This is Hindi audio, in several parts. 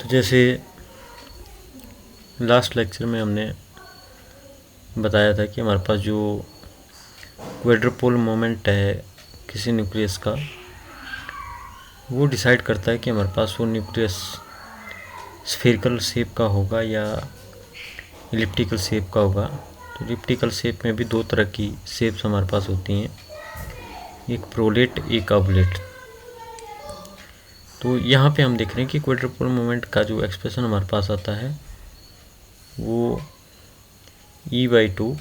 जैसे लास्ट लेक्चर में हमने बताया था कि हमारे पास जो क्वाड्रुपोल मोमेंट है किसी न्यूक्लियस का, वो डिसाइड करता है कि हमारे पास वो न्यूक्लियस स्फेरिकल शेप का होगा या इलिप्टिकल शेप का होगा। तो इलिप्टिकल शेप में भी दो तरह की शेप्स हमारे पास होती हैं, एक प्रोलेट एक ऑबलेट। तो यहाँ पे हम देख रहे हैं कि क्वाड्रुपोल मोमेंट का जो एक्सप्रेशन हमारे पास आता है वो E/2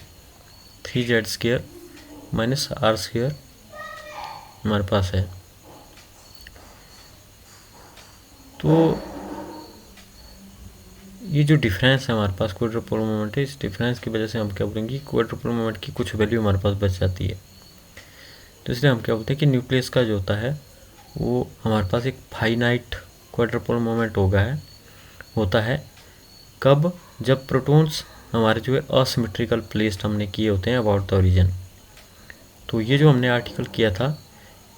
3z² माइनस r² हमारे पास है। तो ये जो डिफरेंस है हमारे पास क्वाड्रुपोल मोमेंट है, इस डिफरेंस की वजह से हम क्या बोलेंगे, क्वाड्रुपोल मोमेंट की कुछ वैल्यू हमारे पास बच जाती है। तो इसलिए हम क्या बोलते हैं कि न्यूक्लियस का जो होता है वो हमारे पास एक फाइनाइट क्वाड्रुपोल मोमेंट होता है। कब? जब प्रोटॉन्स हमारे जो है असिमेट्रिकल प्लेस्ड हमने किए होते हैं अबाउट द ओरिजिन। तो ये जो हमने आर्टिकल किया था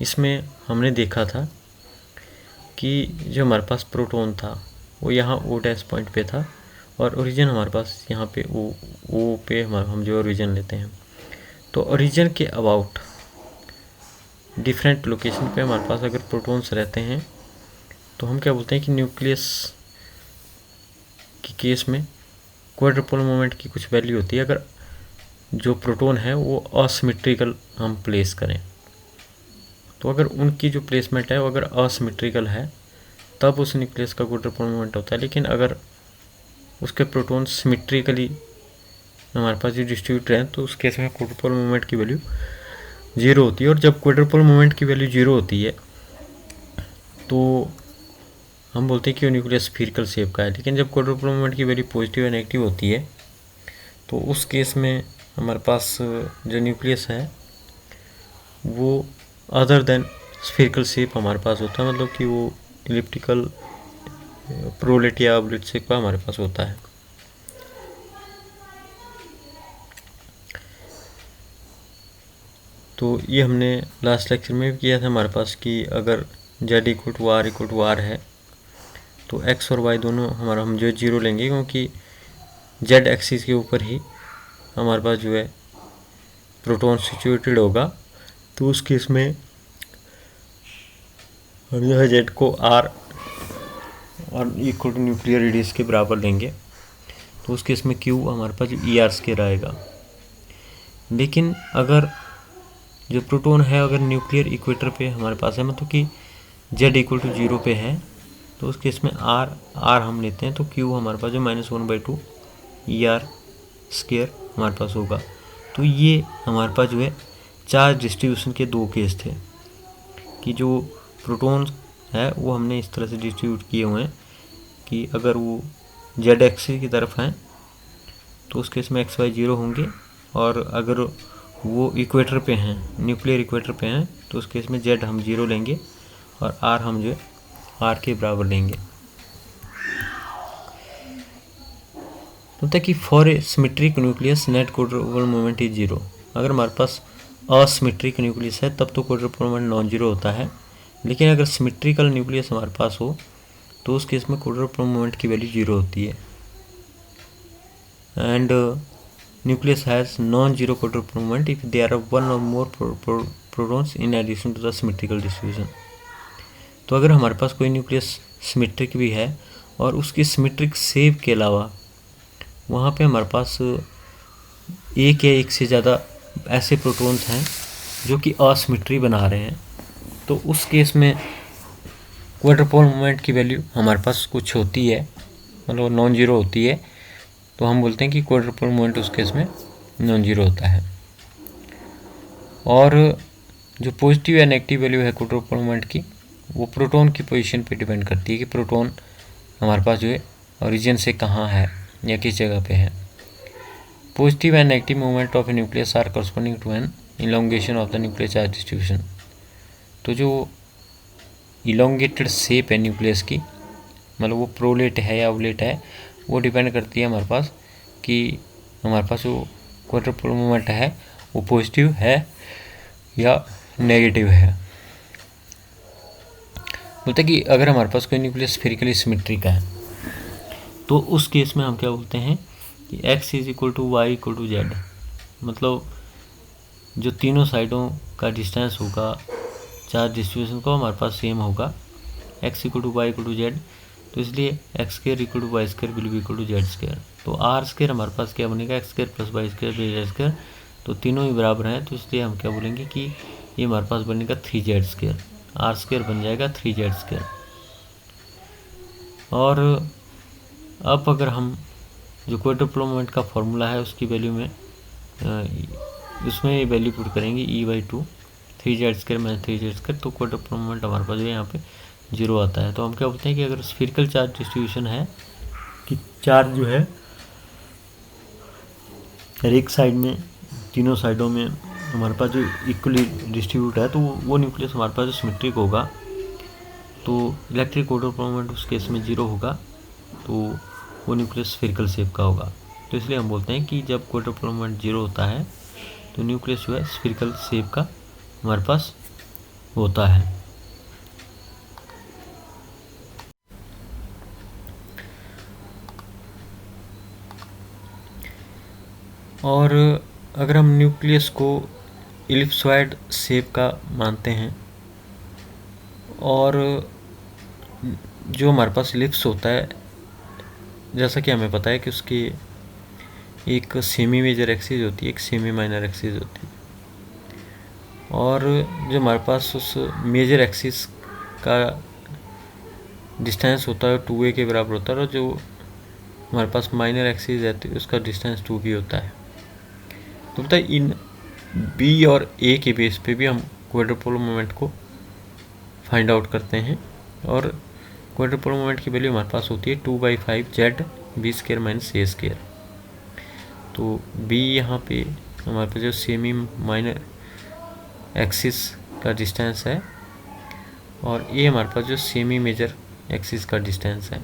इसमें हमने देखा था कि जो हमारे पास प्रोटॉन था वो यहाँ O' पॉइंट पे था और ओरिजिन हमारे पास यहाँ पे O पे हम जो ओरिजिन लेते हैं। तो ओरिजिन के अबाउट डिफरेंट लोकेशन पे हमारे पास अगर प्रोटॉन्स रहते हैं तो हम क्या बोलते हैं कि न्यूक्लियस के केस में क्वाड्रुपोल मोमेंट की कुछ वैल्यू होती है अगर जो प्रोटॉन है वो असिमेट्रिकल हम प्लेस करें। तो अगर उनकी जो प्लेसमेंट है वो अगर असिमेट्रिकल है तब उस न्यूक्लियस का क्वाड्रुपोल मोमेंट होता है। लेकिन अगर उसके प्रोटॉन सिमेट्रिकली हमारे पास जो डिस्ट्रीब्यूट हैं तो उस केस में क्वाड्रुपोल मोमेंट की वैल्यू 0 होती है। और जब क्वाड्रुपोल मोमेंट की वैल्यू 0 होती है तो हम बोलते हैं कि वो न्यूक्लियस स्फीरिकल शेप का है। लेकिन जब क्वाड्रुपोल मोमेंट की वैल्यू पॉजिटिव या नेगेटिव होती है तो उस केस में हमारे पास जो न्यूक्लियस है वो अदर देन स्फीरिकल शेप हमारे पास होता है, मतलब कि वो इलिप्टिकल प्रोलेट या ऑबलेट शेप का हमारे पास होता है। तो ये हमने लास्ट लेक्चर में भी किया था हमारे पास कि अगर z = r है तो x और y दोनों हमारा हम जो 0 लेंगे, क्योंकि z एक्सिस के ऊपर ही हमारे पास जो है प्रोटॉन सिचुएटेड होगा। तो उस केस में हम जो है z को r और इक्वल टू न्यूक्लियर रेडियस के बराबर लेंगे। तो उस केस में q हमारे पास ER² आएगा। लेकिन अगर जो प्रोटॉन है अगर न्यूक्लियर इक्वेटर पे हमारे पास है, मतलब कि z = 0 पे है, तो उस केस में r हम लेते हैं तो q हमारे पास जो -1/2 ER² हमारे पास होगा। तो ये हमारे पास जो है चार्ज डिस्ट्रीब्यूशन के दो केस थे कि जो प्रोटॉन है वो हमने इस तरह से डिस्ट्रीब्यूट किए हुए हैं कि अगर वो z एक्सिस की तरफ हैं तो उस केस में x y 0 होंगे, और अगर वो इक्वेटर पे हैं, न्यूक्लियर इक्वेटर पे हैं, तो उस केस में z हम 0 लेंगे और r हम जो है r के बराबर लेंगे। मतलब कि for a symmetric nucleus net quadrupole moment is 0। अगर हमारे पास असिमेट्रिक न्यूक्लियस है तब तो क्वाड्रुपोल मोमेंट नॉन जीरो होता है। लेकिन अगर सिमेट्रिकल न्यूक्लियस हमारे पास हो तो उस केस में क्वाड्रुपोल मोमेंट की वैल्यू 0 होती है। And nucleus has non zero quadrupole moment if there are one or more protons in addition to the symmetrical distribution. तो अगर हमारे पास कोई न्यूक्लियस सिमेट्रिक भी है और उसकी सिमेट्रिक शेप के अलावा वहाँ पे हमारे पास एक या एक से ज़्यादा ऐसे प्रोटॉन्स हैं जो कि असिमेट्री बना रहे हैं, तो उस केस में क्वाड्रुपोल मोमेंट की वैल्यू हमारे पास कुछ होती है, मतलब नॉन जीरो होती है। तो हम बोलते हैं कि क्वाड्रुपोल मोमेंट उस केस में नॉन जीरो होता है। और जो पॉजिटिव या नेगेटिव वैल्यू है क्वाड्रुपोल मोमेंट की, वो प्रोटॉन की पोजीशन पे डिपेंड करती है कि प्रोटॉन हमारे पास जो है ओरिजिन से कहाँ है या किस जगह पे है। Positive and negative moment of a nucleus are corresponding to an elongation of the nuclear charge distribution. तो जो इलोंगेटेड शेप है न्यूक्लियस की, मतलब वो प्रोलेट है या ऑबलेट है, वो डिपेंड करती है हमारे पास कि हमारे पास जो क्वाड्रुपोल मोमेंट है वो पॉजिटिव है या नेगेटिव है। बोलते कि अगर हमारे पास कोई न्यूक्लियस स्फेरिकली सिमेट्री का है तो उस केस में हम क्या बोलते हैं कि x is equal to Y equal to Z, मतलब जो तीनों साइडों का डिस्टेंस होगा चार्ज डिस्ट्रीब्यूशन का हमारे पास सेम होगा, x equal to Y equal to Z, तो इसलिए X square equal to Y square will be equal to Z square. तो आर स्क्र हमारे पास क्या बनेगा, X square plus Y square plus Z square, तो तीनों ही बराबर हैं, तो इसलिए हम क्या बोलेंगे कि ये हमारे पास बनेगा 3z स्क्र, आर स्क्र बन जाएगा 3z स्क्र। और अब अगर हम जो क्वाड्रुपल मोमेंट का फॉर्मूला है उसकी वैल्यू में उसमें ये वैल्यू पुट करेंगे e/2 3z square minus 3z square, तो क्वाड्रुपल मोमेंट हमारे पास जो है यहाँ पे 0 आता है। तो हम क्या बोलते हैं कि अगर स्फीरिकल चार्ज डिस्ट्रीब्यूशन है कि चार्ज जो है हर एक साइड में तीनों साइडों में हमारे पास जो इक्वली डिस्ट्रीब्यूट है, तो वो न्यूक्लियस हमारे पास जो सिमेट्रिक होगा, तो इलेक्ट्रिक क्वाड्रुपल मोमेंट उस केस में 0 होगा, तो वो न्यूक्लियस स्फीरिकल शेप का होगा। तो इसलिए हम बोलते हैं कि जब क्वाड्रुपल मोमेंट 0 होता है तो न्यूक्लियस जो है स्फीरिकल शेप का हमारे पास होता है। और अगर हम न्यूक्लियस को इलिप्सॉइड शेप का मानते हैं, और जो हमारे पास इलिप्स होता है जैसा कि हमें पता है कि उसकी एक सेमी मेजर एक्सिस होती है, एक सेमी माइनर एक्सिस होती है, और जो हमारे पास उस मेजर एक्सिस का डिस्टेंस होता है 2a के बराबर होता है, और जो हमारे पास माइनर एक्सिस रहती है उसका डिस्टेंस 2b होता है। तो पता है इन b और a के बेस पे भी हम क्वाड्रुपल मोमेंट को फाइंड आउट करते हैं, और क्वाड्रुपल मोमेंट की वैल्यू हमारे पास होती है 2/5z b square minus a square. तो b यहाँ पे हमारे पास जो सेमी माइनर एक्सिस का डिस्टेंस है, और a हमारे पास जो सेमी मेजर एक्सिस का डिस्टेंस है।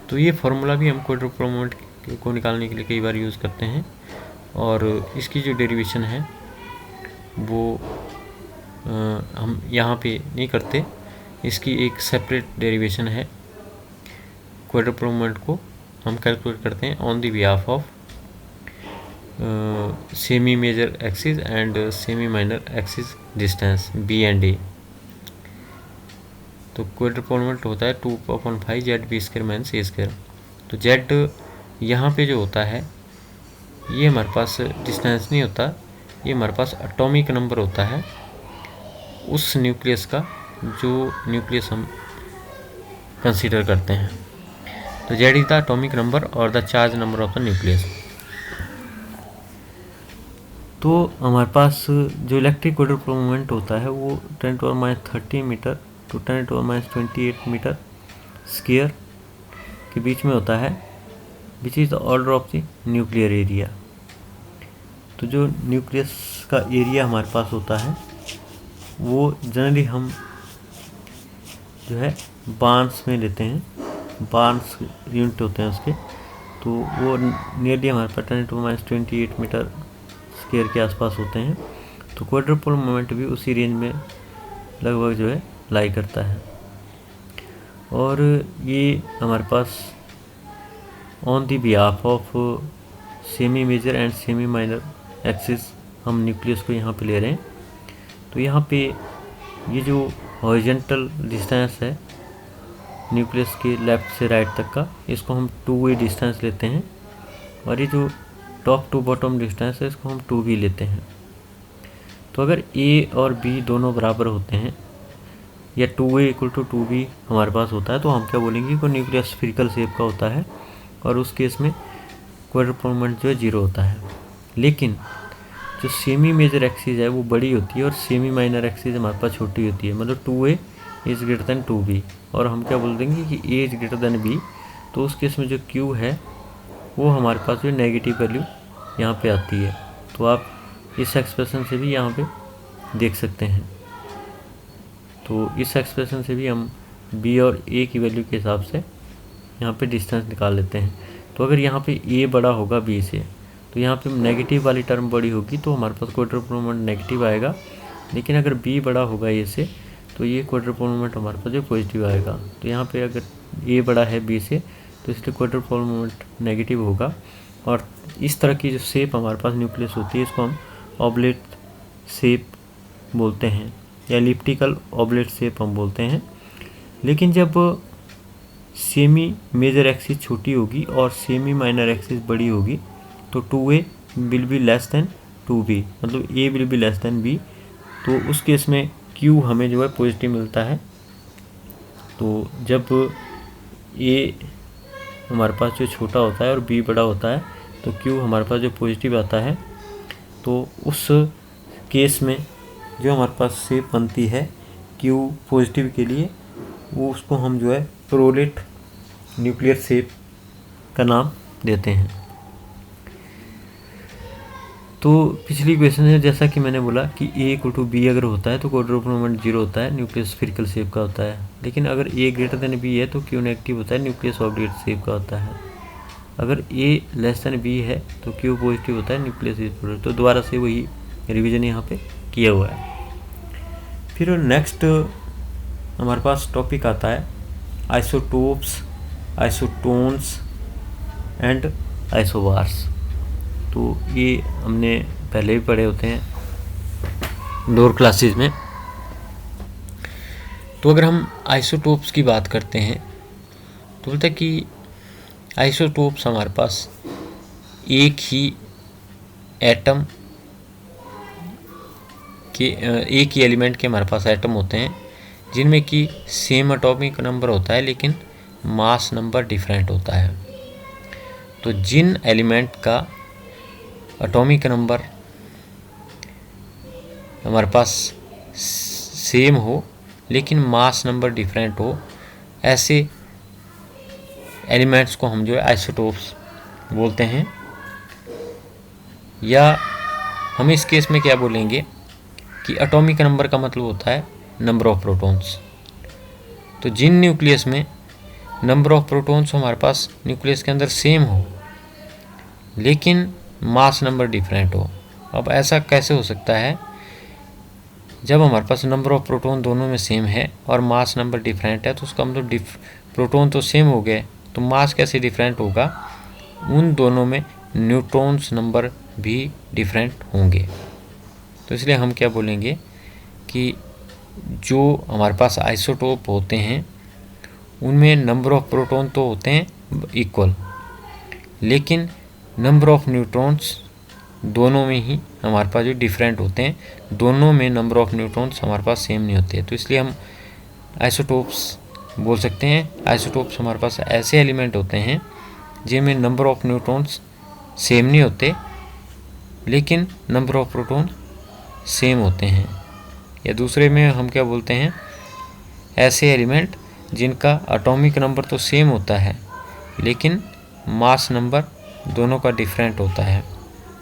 तो ये फार्मूला भी हम क्वाड्रुपल मोमेंट को निकालने के लिए कई बार यूज़ करते हैं, और इसकी जो डेरिवेशन है वो हम यहाँ पे नहीं करते, इसकी एक सेपरेट डेरिवेशन है। क्वाड्रुपल मोमेंट को हम कैलकुलेट करते हैं on the behalf of semi major axis and semi minor axis distance b and a। तो क्वाड्रुपल मोमेंट होता है 2/5z b square minus a square. तो z यहाँ पे जो होता है ये हमारे पास डिस्टेंस नहीं होता, ये हमारे पास एटॉमिक नंबर होता है उस न्यूक्लियस का जो न्यूक्लियस हम कंसीडर करते हैं। तो z is the atomic number और the charge number of the nucleus. तो हमारे पास जो इलेक्ट्रिक क्वाड्रुपल मोमेंट होता है वो 10⁻30 मीटर टू 10⁻28 मीटर स्क्वायर के बीच में होता है, which is the order of the nuclear area. तो जो न्यूक्लियस का एरिया हमारे पास होता है वो जनरली हम जो है बार्न्स में लेते हैं, बार्न्स यूनिट होते हैं उसके, तो वो नियरली हमारे पास 10⁻28 मीटर स्क्वायर के आसपास होते हैं। तो क्वाड्रुपल मोमेंट भी उसी रेंज में लगभग जो है लाई करता है, और ये हमारे पास on the behalf of semi major and semi minor axis हम न्यूक्लियस को यहाँ पे ले रहे हैं। तो यहाँ पे ये जो हॉरिजॉन्टल डिस्टेंस है न्यूक्लियस के लेफ़्ट से राइट तक का, इसको हम 2a डिस्टेंस लेते हैं, और ये जो टॉप टू बॉटम डिस्टेंस है इसको हम 2b लेते हैं। तो अगर a और b दोनों बराबर होते हैं या 2a इक्वल टू 2b हमारे पास होता है, तो हम क्या बोलेंगे कि न्यूक्लियस स्फीरिकल शेप का होता है, और उस केस में क्वाड्रुपल मोमेंट जो है 0 होता है। लेकिन जो सेमी मेजर एक्सिस है वो बड़ी होती है और सेमी माइनर एक्सिस हमारे पास छोटी होती है, मतलब 2a is greater than 2b, और हम क्या बोल देंगे कि a is greater than b। तो उस केस में जो q है वो हमारे पास जो नेगेटिव वैल्यू यहाँ पे आती है। तो आप इस एक्सप्रेशन से भी यहाँ पे देख सकते हैं। तो इस एक्सप्रेशन से भी हम b और a की वैल्यू के हिसाब से यहाँ पे डिस्टेंस निकाल लेते हैं। तो अगर यहाँ पे a बड़ा होगा b से, तो यहाँ पे नेगेटिव वाली टर्म बड़ी होगी, तो हमारे पास क्वाड्रुपल मोमेंट नेगेटिव आएगा। लेकिन अगर b बड़ा होगा a से, तो ये क्वाड्रुपल मोमेंट हमारे पास जो पॉजिटिव आएगा। तो यहाँ पे अगर a बड़ा है b से, तो इसलिए क्वाड्रुपोलर मोमेंट नेगेटिव होगा। और इस तरह की जो शेप हमारे पास न्यूक्लियस होती है इसको हम ऑब्लेट शेप बोलते हैं या एलिप्टिकल ऑब्लेट शेप हम बोलते हैं। लेकिन जब सेमी मेजर एक्सिस छोटी होगी और सेमी माइनर एक्सिस बड़ी होगी तो 2a will be less than 2b, मतलब a will be less than b, तो उस केस में q हमें जो है पॉजिटिव मिलता है। तो जब a हमारे पास जो छोटा होता है और b बड़ा होता है तो q हमारे पास जो पॉजिटिव आता है, तो उस केस में जो हमारे पास शेप बनती है q पॉजिटिव के लिए, वो उसको हम जो है प्रोलेट न्यूक्लियर शेप का नाम देते हैं। तो पिछली क्वेश्चन है जैसा कि मैंने बोला कि a=b अगर होता है तो क्वाड्रुपोलर मोमेंट 0 होता है, न्यूक्लियस स्फीरिकल शेप का होता है। लेकिन अगर a>b है तो q नेगेटिव होता है, न्यूक्लियस ऑब्लेट शेप का होता है। अगर a<b है तो q पॉजिटिव होता है, न्यूक्लियस इज प्रोलेट। तो दोबारा से वही रिवीजन यहाँ पे किया हुआ है। फिर नेक्स्ट हमारे पास टॉपिक आता है आइसोटोप्स, आइसोटोन्स एंड आइसोबार्स। तो ये हमने पहले भी पढ़े होते हैं लोअर क्लासेस में। तो अगर हम आइसोटोप्स की बात करते हैं तो बोलते हैं कि आइसोटोप्स हमारे पास एक ही एटम के एक ही एलिमेंट के हमारे पास एटम होते हैं जिनमें कि सेम एटॉमिक नंबर होता है लेकिन मास नंबर डिफरेंट होता है। तो जिन एलिमेंट का एटॉमिक नंबर हमारे पास सेम हो लेकिन मास नंबर डिफरेंट हो, ऐसे एलिमेंट्स को हम जो है आइसोटोप्स बोलते हैं। या हम इस केस में क्या बोलेंगे कि एटॉमिक नंबर का मतलब होता है नंबर ऑफ प्रोटॉन्स। तो जिन न्यूक्लियस में नंबर ऑफ प्रोटॉन्स हमारे पास न्यूक्लियस के अंदर सेम हो लेकिन मास नंबर डिफरेंट हो। अब ऐसा कैसे हो सकता है? जब हमारे पास नंबर ऑफ प्रोटॉन दोनों में सेम है और मास नंबर डिफरेंट है तो उसका मतलब प्रोटॉन तो सेम हो गए, तो मास कैसे डिफरेंट होगा? उन दोनों में न्यूट्रॉन्स नंबर भी डिफरेंट होंगे। तो इसलिए हम क्या बोलेंगे कि जो हमारे पास आइसोटोप होते हैं उनमें नंबर ऑफ प्रोटॉन तो होते हैं इक्वल, लेकिन नंबर ऑफ न्यूट्रॉन्स दोनों में ही हमारे पास जो डिफरेंट होते हैं, दोनों में नंबर ऑफ न्यूट्रॉन्स हमारे पास सेम नहीं होते। तो इसलिए हम आइसोटोप्स बोल सकते हैं। आइसोटोप्स हमारे पास ऐसे एलिमेंट होते हैं जिनमें नंबर ऑफ न्यूट्रॉन्स सेम नहीं होते लेकिन नंबर ऑफ प्रोटॉन सेम होते हैं। या दूसरे में हम क्या बोलते हैं, ऐसे एलिमेंट जिनका एटॉमिक नंबर तो सेम होता है लेकिन मास नंबर दोनों का डिफरेंट होता है।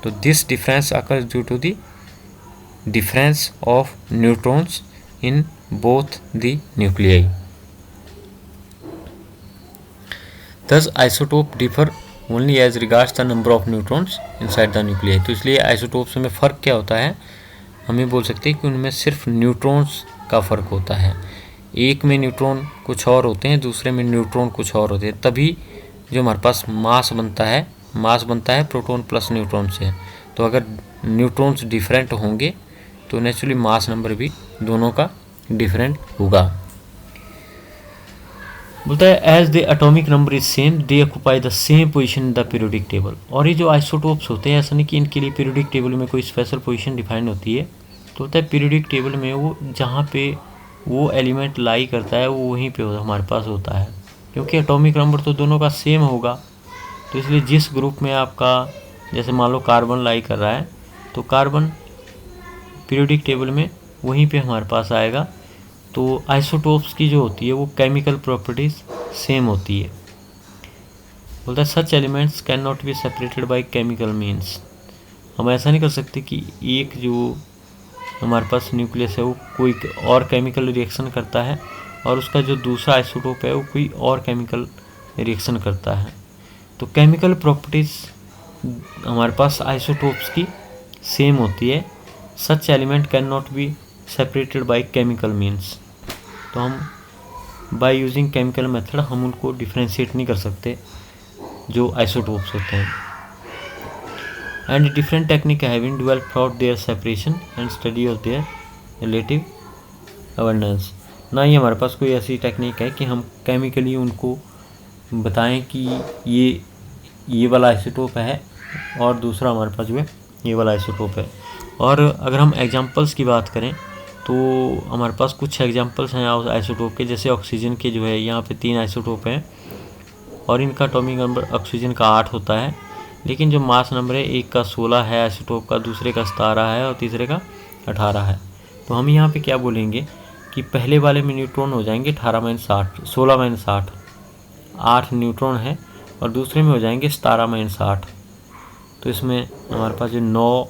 तो this difference occurs due to the difference of neutrons in both the nuclei. Thus isotope differ only as regards the number of neutrons inside the nuclei। तो इसलिए आइसोटोप्स में फ़र्क क्या होता है, हमें बोल सकते हैं कि उनमें सिर्फ न्यूट्रॉन्स का फ़र्क होता है। एक में न्यूट्रॉन कुछ और होते हैं, दूसरे में न्यूट्रॉन कुछ और होते हैं, तभी जो हमारे पास मास बनता है प्रोटॉन प्लस न्यूट्रॉन से। तो अगर न्यूट्रॉन्स डिफरेंट होंगे तो नेचुरली मास नंबर भी दोनों का डिफरेंट होगा। बोलता है as the atomic number is same they occupy the same position in the periodic table. और ये जो आइसोटोप्स होते हैं ऐसा नहीं कि इनके लिए पीरियोडिक टेबल में कोई स्पेशल पोजीशन डिफाइन होती है। तो होता है पीरियोडिक टेबल में वो जहाँ पे वो एलिमेंट लाई करता है वो वहीं पे हमारे पास होता है, क्योंकि एटॉमिक नंबर तो दोनों का सेम होगा। तो इसलिए जिस ग्रुप में आपका जैसे मान लो कार्बन लाई कर रहा है तो कार्बन पीरियोडिक टेबल में वहीं पे हमारे पास आएगा। तो आइसोटोप्स की जो होती है वो केमिकल प्रॉपर्टीज़ सेम होती है। बोलता है such elements can not be separated by chemical means. हम ऐसा नहीं कर सकते कि एक जो हमारे पास न्यूक्लियस है वो कोई और केमिकल रिएक्शन करता है और उसका जो दूसरा आइसोटोप है वो कोई और केमिकल रिएक्शन करता है। तो केमिकल प्रॉपर्टीज़ हमारे पास आइसोटोप्स की सेम होती है। सच element can not be separated by chemical means. तो हम बाय यूजिंग केमिकल मेथड हम उनको डिफ्रेंशिएट नहीं कर सकते जो आइसोटोप्स होते हैं। And different technique having developed for their separation and study of their relative abundance. ना ही हमारे पास कोई ऐसी टेक्निक है कि हम केमिकली उनको बताएं कि ये वाला आइसोटोप है और दूसरा हमारे पास जो है ये वाला आइसोटोप है। और अगर हम एग्जांपल्स की बात करें तो हमारे पास कुछ एग्जांपल्स हैं आइसोटोप के, जैसे ऑक्सीजन के जो है यहाँ पे 3 आइसोटोप हैं और इनका एटॉमिक नंबर ऑक्सीजन का 8 होता है, लेकिन जो मास नंबर है एक का 16 है आइसोटोप का, दूसरे का 17 है और तीसरे का 18 है। तो हम यहाँ पे क्या बोलेंगे कि पहले वाले में न्यूट्रॉन हो जाएंगे 16-8, 8 न्यूट्रॉन है, और दूसरे में हो जाएंगे 17-8। तो इसमें हमारे पास जो 9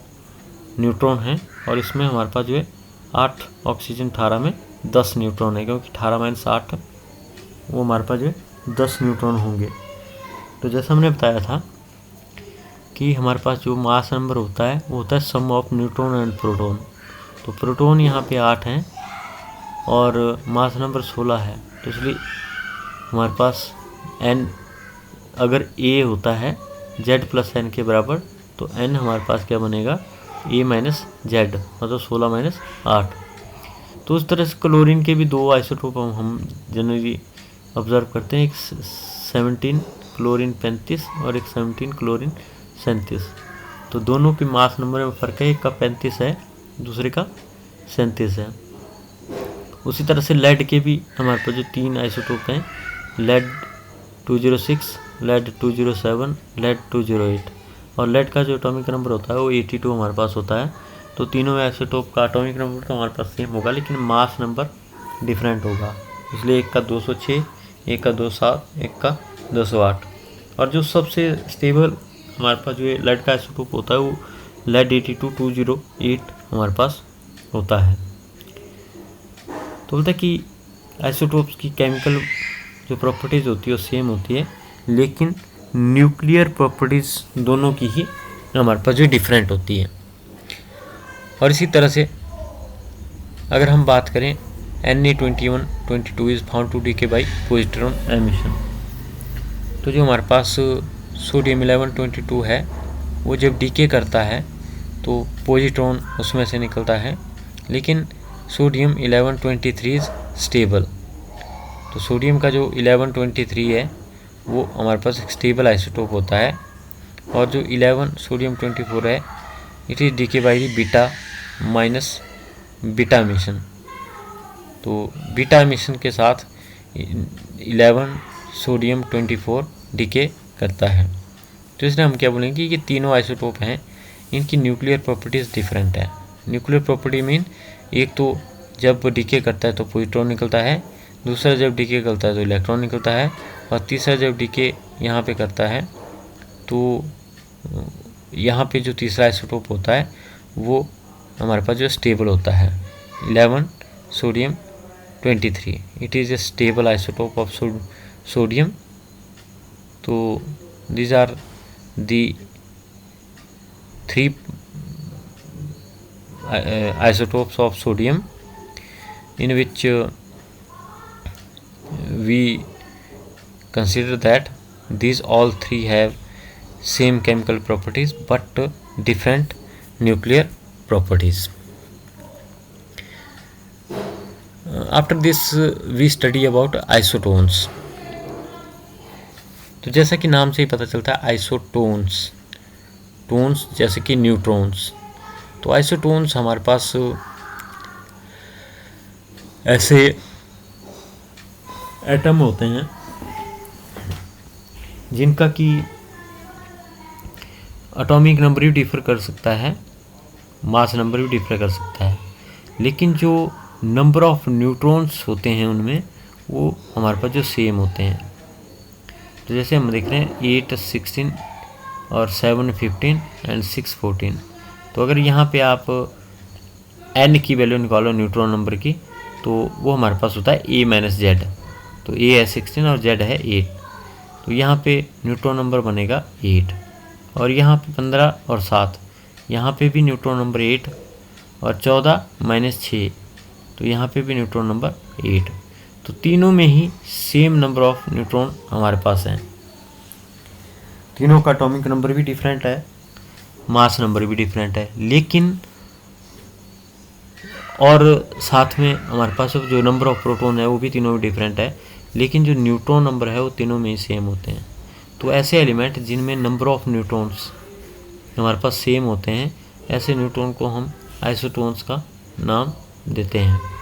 न्यूट्रॉन है और इसमें हमारे पास जो है 8 ऑक्सीजन, 18 में 10 न्यूट्रॉन है, क्योंकि 18-8 वो हमारे पास जो है 10 न्यूट्रॉन होंगे। तो जैसा हमने बताया था कि हमारे पास जो मास नंबर होता है वो होता है सम ऑफ न्यूट्रॉन एंड प्रोटॉन। तो प्रोटॉन यहाँ पे 8 हैं और मास नंबर 16 है, तो इसलिए हमारे पास n अगर a होता है z प्लस n के बराबर, तो n हमारे पास क्या बनेगा a माइनस जेड, मतलब 16-8। तो उस तरह से क्लोरीन के भी 2 आइसोटोप हम जनरली ऑब्जर्व करते हैं, एक 17 क्लोरीन 35 और एक 17 क्लोरीन 37। तो दोनों की मास नंबर में फ़र्क है, एक का 35 है दूसरे का 37 है। उसी तरह से लेड के भी हमारे पास जो 3 आइसोटोप हैं, लेड 206, लेड 207, लेड 208, और लेड का जो एटॉमिक नंबर होता है वो 82 हमारे पास होता है। तो तीनों आइसोटोप का एटॉमिक नंबर तो हमारे पास सेम होगा, लेकिन मास नंबर डिफरेंट होगा, इसलिए एक का 206, एक का 207, एक का 208। और जो सबसे स्टेबल हमारे पास जो लेड का आइसोटोप होता है वो लेड 82-208 हमारे पास होता है। तो बोलते हैं कि आइसोटोप्स की केमिकल जो प्रॉपर्टीज़ होती है वो सेम होती है, लेकिन न्यूक्लियर प्रॉपर्टीज़ दोनों की ही हमारे पास जो डिफरेंट होती है। और इसी तरह से अगर हम बात करें Na2122 is found to decay by positron emission. तो जो हमारे पास सोडियम 1122 है वो जब डीके करता है तो पॉजिट्रॉन उसमें से निकलता है, लेकिन सोडियम 1123 इज़ स्टेबल। तो सोडियम का जो 1123 है वो हमारे पास एक स्टेबल आइसोटोप होता है, और जो 11 सोडियम 24 है it is decay by beta minus beta emission. तो बीटा एमिशन के साथ 11 सोडियम 24 डीके करता है। तो इसलिए हम क्या बोलेंगे कि तीनों आइसोटोप हैं, इनकी न्यूक्लियर प्रॉपर्टीज़ डिफरेंट है। न्यूक्लियर प्रॉपर्टी मीन एक तो जब डीके करता है तो पॉजिट्रॉन निकलता है, दूसरा जब डीके करता है तो इलेक्ट्रॉन निकलता है, और तीसरा जब डीके यहाँ पे करता है तो यहाँ पे जो तीसरा आइसोटोप होता है वो हमारे पास जो स्टेबल होता है 11 sodium 23। It is a stable isotope of sodium. तो these are the 3 isotopes of sodium in which we consider that these all 3 have same chemical properties but different nuclear properties. After this we study about isotones. तो जैसा कि नाम से ही पता चलता है आइसोटोन्स, टोन्स जैसे कि न्यूट्रॉन्स। तो आइसोटोन्स हमारे पास ऐसे एटम होते हैं जिनका कि एटॉमिक नंबर भी डिफर कर सकता है, मास नंबर भी डिफर कर सकता है, लेकिन जो नंबर ऑफ न्यूट्रॉन्स होते हैं उनमें वो हमारे पास जो सेम होते हैं। तो जैसे हम देख रहे हैं 8, 16 और 7, 15 एंड 6, 14। तो अगर यहाँ पे आप n की वैल्यू निकालो न्यूट्रॉन नंबर की, तो वो हमारे पास होता है a माइनस जेड। तो a है 16 और z है 8, तो यहाँ पे न्यूट्रॉन नंबर बनेगा 8। और यहाँ पे 15 और 7, यहाँ पे भी न्यूट्रॉन नंबर 8, और 14 माइनस 6, तो यहाँ पे भी न्यूट्रॉन नंबर 8। तो तीनों में ही सेम नंबर ऑफ न्यूट्रॉन हमारे पास हैं। तीनों का एटॉमिक नंबर भी डिफरेंट है, मास नंबर भी डिफरेंट है, लेकिन और साथ में हमारे पास जो नंबर ऑफ प्रोटॉन है वो भी तीनों में डिफरेंट है, लेकिन जो न्यूट्रॉन नंबर है वो तीनों में ही सेम होते हैं। तो ऐसे एलिमेंट जिनमें नंबर ऑफ न्यूट्रॉन्स हमारे पास सेम होते हैं, ऐसे न्यूट्रॉन को हम आइसोटोन्स का नाम देते हैं।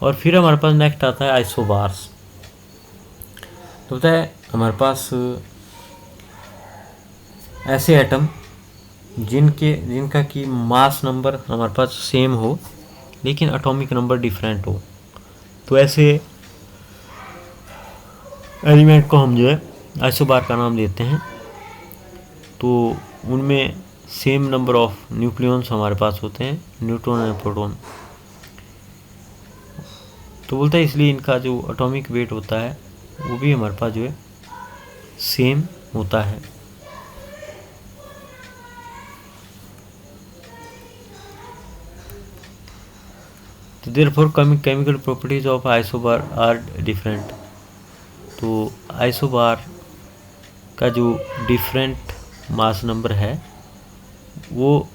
और फिर हमारे पास नेक्स्ट आता है आइसोबार्स। तो होता है हमारे पास ऐसे एटम जिनका कि मास नंबर हमारे पास सेम हो लेकिन एटॉमिक नंबर डिफरेंट हो, तो ऐसे एलिमेंट को हम जो है आइसोबार का नाम देते हैं। तो उनमें सेम नंबर ऑफ न्यूक्लियॉन्स हमारे पास होते हैं, न्यूट्रॉन और प्रोटॉन। तो बोलता है इसलिए इनका जो एटॉमिक वेट होता है वो भी हमारे पास जो है सेम होता है। तो therefore chemical properties of isobar are different. तो आइसोबार का जो डिफरेंट मास नंबर है वो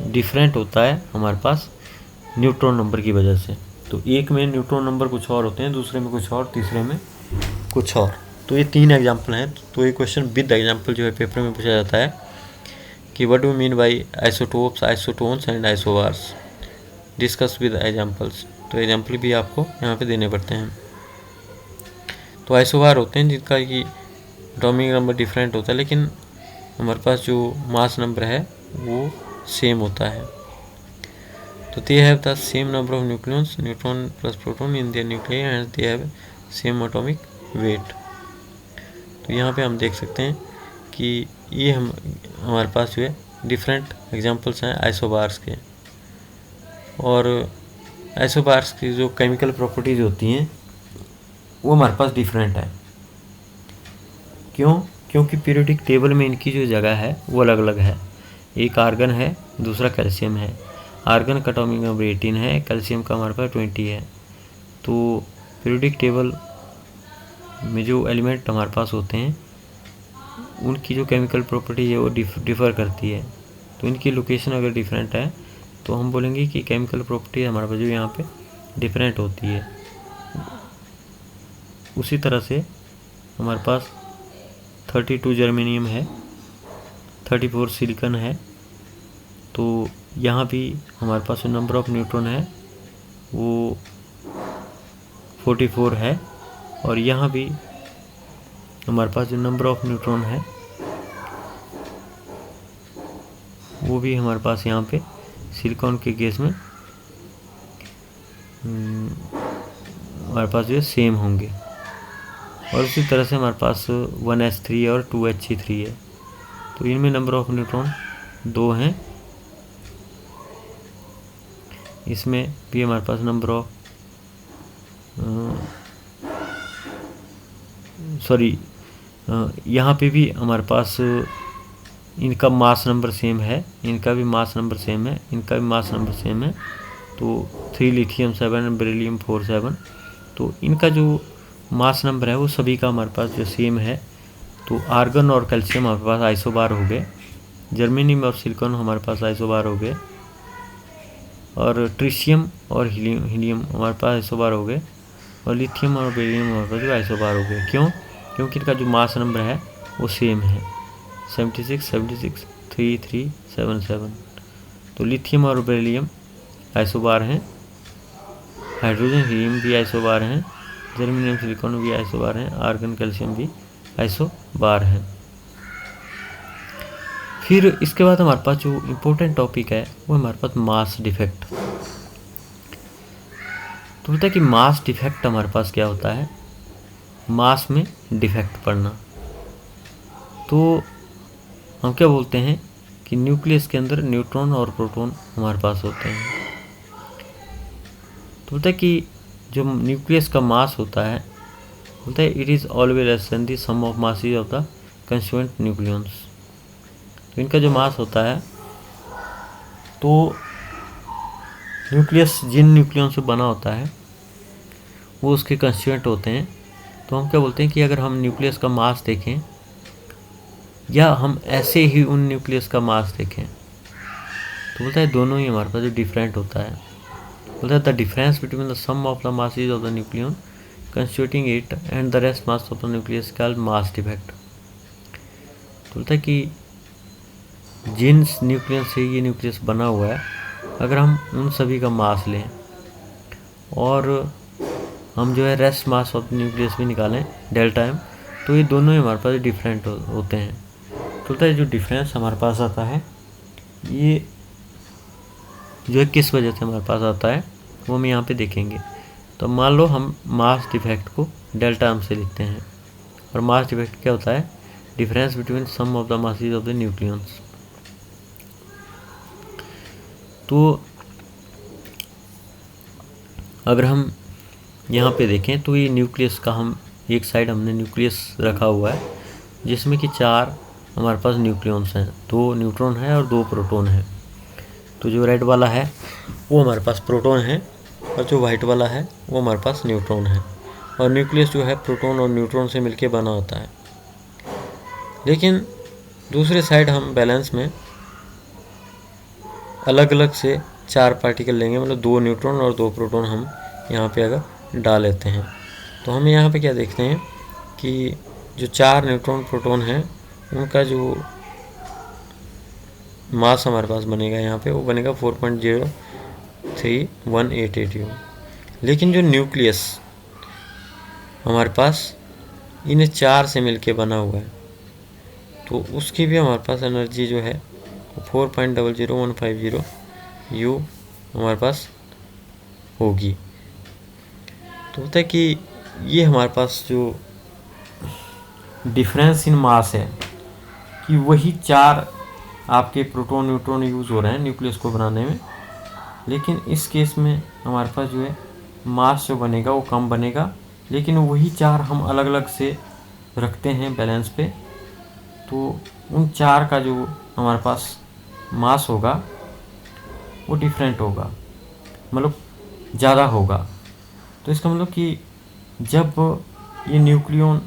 डिफरेंट होता है हमारे पास न्यूट्रॉन नंबर की वजह से। तो एक में न्यूट्रॉन नंबर कुछ और होते हैं, दूसरे में कुछ और, तीसरे में कुछ और। तो ये 3 एग्जाम्पल हैं। तो ये क्वेश्चन विद एग्जाम्पल जो है पेपर में पूछा जाता है कि what do mean by isotopes, isotones and isobars, discuss with examples. तो एग्जाम्पल भी आपको यहाँ पे देने पड़ते हैं। तो आइसोबार होते हैं जिनका कि एटॉमिक नंबर डिफरेंट होता है लेकिन हमारे पास जो मास नंबर है वो सेम होता है। तो they have the same number of nucleons, neutron plus proton in their nuclei and they have same atomic weight। तो यहाँ पे हम देख सकते हैं कि ये हमारे पास जो है डिफरेंट एग्जांपल्स हैं आइसोबार्स के। और आइसोबार्स की जो केमिकल प्रॉपर्टीज होती हैं वो हमारे पास डिफरेंट है। क्योंकि पीरियोडिक टेबल में इनकी जो जगह है वो अलग अलग है। एक आर्गन है, दूसरा कैल्शियम है। आर्गन का एटॉमिक नंबर 18 है, कैल्शियम का हमारे पास 20 है। तो पीरियोडिक टेबल में जो एलिमेंट हमारे पास होते हैं उनकी जो केमिकल प्रॉपर्टी है वो डिफ़र करती है। तो इनकी लोकेशन अगर डिफरेंट है तो हम बोलेंगे कि केमिकल प्रॉपर्टी हमारे पास जो यहाँ पे डिफरेंट होती है। उसी तरह से हमारे पास 32 जर्मेनियम है, 34 सिलिकॉन है। तो यहाँ भी हमारे पास जो नंबर ऑफ न्यूट्रॉन है वो 44 है। और यहाँ भी हमारे पास जो नंबर ऑफ न्यूट्रॉन है वो भी हमारे पास यहाँ पे सिलिकॉन के केस में हमारे पास जो है सेम होंगे। और उसी तरह से हमारे पास 1s3 और 2he3 है। तो इनमें नंबर ऑफ न्यूट्रॉन 2 हैं। इसमें भी हमारे पास नंबर ऑफ यहाँ पे भी हमारे पास इनका मास नंबर सेम है, इनका भी मास नंबर सेम है, इनका भी मास नंबर सेम है। तो 3 लिथियम 7 बेरिलियम 4 7। तो इनका जो मास नंबर है वो सभी का हमारे पास जो सेम है। तो आर्गन और कैल्शियम हमारे पास आइसोबार हो गए, जर्मेनियम और सिलिकॉन हमारे पास आइसोबार हो गए, और ट्रिशियम और हीलियम हमारे पास आइसोबार हो गए, और लिथियम और बेरिलियम हमारे पास जो आइसोबार हो गए। क्योंकि इनका जो मास नंबर है वो सेम है, 76 76 3 3 7 7। तो लिथियम और बेरिलियम आइसोबार हैं, हाइड्रोजन हीलियम भी आइसोबार हैं, जर्मेनियम सिलिकॉन भी आइसोबार हैं, आर्गन कैल्शियम भी आइसोबार हैं। फिर इसके बाद हमारे पास जो इम्पोर्टेंट टॉपिक है वो हमारे पास मास डिफेक्ट। तो पता है कि मास डिफेक्ट हमारे पास क्या होता है, मास में डिफेक्ट पड़ना। तो हम क्या बोलते हैं कि न्यूक्लियस के अंदर न्यूट्रॉन और प्रोटॉन हमारे पास होते हैं। तो पता है कि जो न्यूक्लियस का मास होता है बोलता है it is always less than the sum of masses of the constituent nucleons. तो इनका जो मास होता है, तो न्यूक्लियस जिन न्यूक्लियन से बना होता है वो उसके कंस्टिट्यूएंट होते हैं। तो हम क्या बोलते हैं कि अगर हम न्यूक्लियस का मास देखें या हम ऐसे ही उन न्यूक्लियस का मास देखें तो बोलता है दोनों ही हमारे पास जो डिफरेंट होता है। बोलता है the difference between the sum of the masses of the nucleon constituting it and the rest mass of the nucleus called mass defect. तो बोलता है कि जिन न्यूक्लियन से ये न्यूक्लियस बना हुआ है अगर हम उन सभी का मास लें और हम जो है रेस्ट मास ऑफ न्यूक्लियस भी निकालें डेल्टा एम, तो ये दोनों ही हमारे पास डिफरेंट होते हैं। तो होता है जो डिफरेंस हमारे पास आता है ये जो है किस वजह से हमारे पास आता है वो हम यहाँ पे देखेंगे। तो मान लो हम मास डिफेक्ट को डेल्टा एम से लिखते हैं और मास डिफेक्ट क्या होता है, difference between sum of the masses of the nucleons. तो अगर हम यहाँ पे देखें तो ये न्यूक्लियस का हम एक साइड हमने न्यूक्लियस रखा हुआ है जिसमें कि 4 हमारे पास न्यूक्लियंस हैं, 2 न्यूट्रॉन है और 2 प्रोटॉन है। तो जो रेड वाला है वो हमारे पास प्रोटॉन है और जो वाइट वाला है वो हमारे पास न्यूट्रॉन है। और न्यूक्लियस जो है प्रोटॉन और न्यूट्रॉन से मिलके बना होता है। लेकिन दूसरे साइड हम बैलेंस में अलग अलग से 4 पार्टिकल लेंगे, मतलब 2 न्यूट्रॉन और 2 प्रोटॉन हम यहाँ पे अगर डाल लेते हैं तो हम यहाँ पे क्या देखते हैं कि जो 4 न्यूट्रॉन प्रोटॉन हैं उनका जो मास हमारे पास बनेगा यहाँ पे वो बनेगा 4.03188 U। लेकिन जो न्यूक्लियस हमारे पास इन्हें 4 से मिलके बना हुआ है तो उसकी भी हमारे पास एनर्जी जो है 4.00150 U हमारे पास होगी। तो होता है कि ये हमारे पास जो डिफरेंस इन मास है कि वही 4 आपके प्रोटॉन न्यूट्रॉन यूज़ हो रहे हैं न्यूक्लियस को बनाने में, लेकिन इस केस में हमारे पास जो है मास जो बनेगा वो कम बनेगा, लेकिन वही 4 हम अलग अलग से रखते हैं बैलेंस पे। तो उन 4 का जो हमारे पास मास होगा वो डिफरेंट होगा, मतलब ज़्यादा होगा। तो इसका मतलब कि जब ये न्यूक्लियन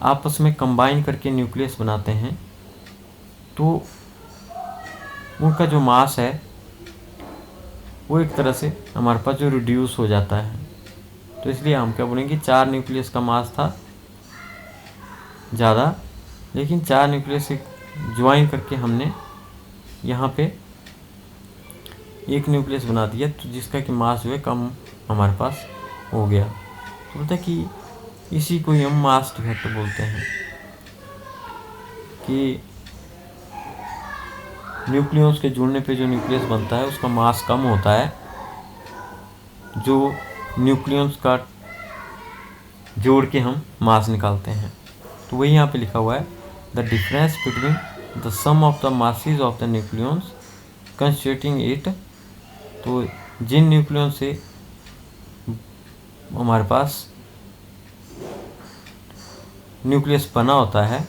आपस में कंबाइन करके न्यूक्लियस बनाते हैं तो उनका जो मास है वो एक तरह से हमारे पास जो रिड्यूस हो जाता है। तो इसलिए हम क्या बोलेंगे 4 न्यूक्लियस का मास था ज़्यादा, लेकिन 4 न्यूक्लियस से ज्वाइन करके हमने यहाँ पे एक न्यूक्लियस बना दिया तो जिसका कि मास जो है कम हमारे पास हो गया। तो बोलते हैं कि इसी को ही हम मास डिफेक्ट बोलते हैं कि न्यूक्लियस के जुड़ने पे जो न्यूक्लियस बनता है उसका मास कम होता है जो न्यूक्लियस का जोड़ के हम मास निकालते हैं। तो वही यहाँ पे लिखा हुआ है the difference between the sum of the masses of the nucleus constituting it. तो जिन न्यूक्लियन से हमारे पास न्यूक्लियस बना होता है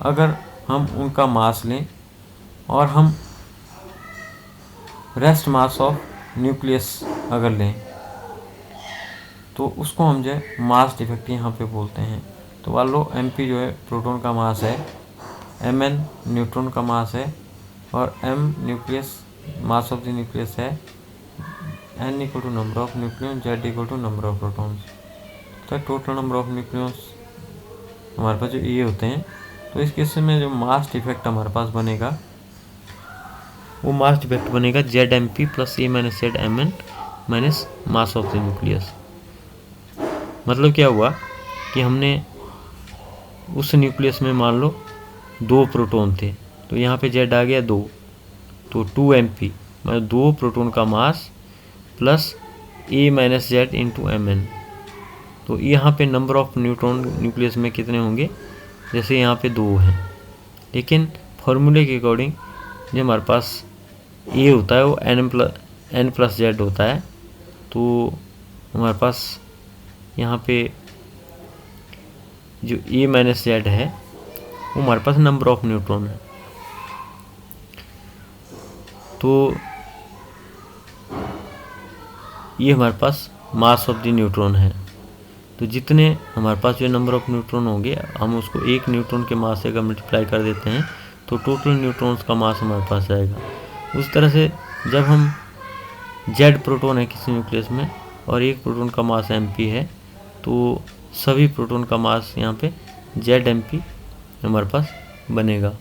अगर हम उनका मास लें और हम रेस्ट मास ऑफ न्यूक्लियस अगर लें तो उसको हम जो है मास डिफेक्ट यहाँ पे बोलते हैं। तो मान लो Mp जो है प्रोटॉन का मास है, Mn न्यूट्रॉन का मास है और M nucleus mass of the nucleus है, N equal to number of nucleon, Z equal to number of protons. तो टोटल नंबर ऑफ न्यूक्लियस हमारे पास जो ये होते हैं। तो इस केस में जो मास डिफेक्ट हमारे पास बनेगा वो मास डिफेक्ट बनेगा ZMP plus A minus ZMN minus mass of the nucleus. मतलब क्या हुआ कि हमने उस न्यूक्लियस में मान लो 2 प्रोटॉन थे तो यहाँ पे Z आ गया 2, तो 2MP मतलब 2 प्रोटॉन का mass plus A minus Z into MN। तो यहाँ पे नंबर ऑफ न्यूट्रॉन न्यूक्लियस में कितने होंगे, जैसे यहाँ पे 2 हैं, लेकिन फॉर्मूले के अकॉर्डिंग जो हमारे पास A होता है वो N प्लस Z होता है। तो हमारे पास यहाँ पे जो A माइनस Z है वो हमारे पास नंबर ऑफ न्यूट्रॉन है। तो ये हमारे पास मास ऑफ द न्यूट्रॉन है। तो जितने हमारे पास जो नंबर ऑफ न्यूट्रॉन होंगे, हम उसको एक न्यूट्रॉन के मास से अगर मल्टीप्लाई कर देते हैं तो टोटल न्यूट्रॉन्स का मास हमारे पास आएगा। उस तरह से जब हम जेड प्रोटॉन है किसी न्यूक्लियस में और एक प्रोटॉन का मास mp है, तो सभी प्रोटॉन का मास यहाँ पे जेड mp हमारे पास बनेगा।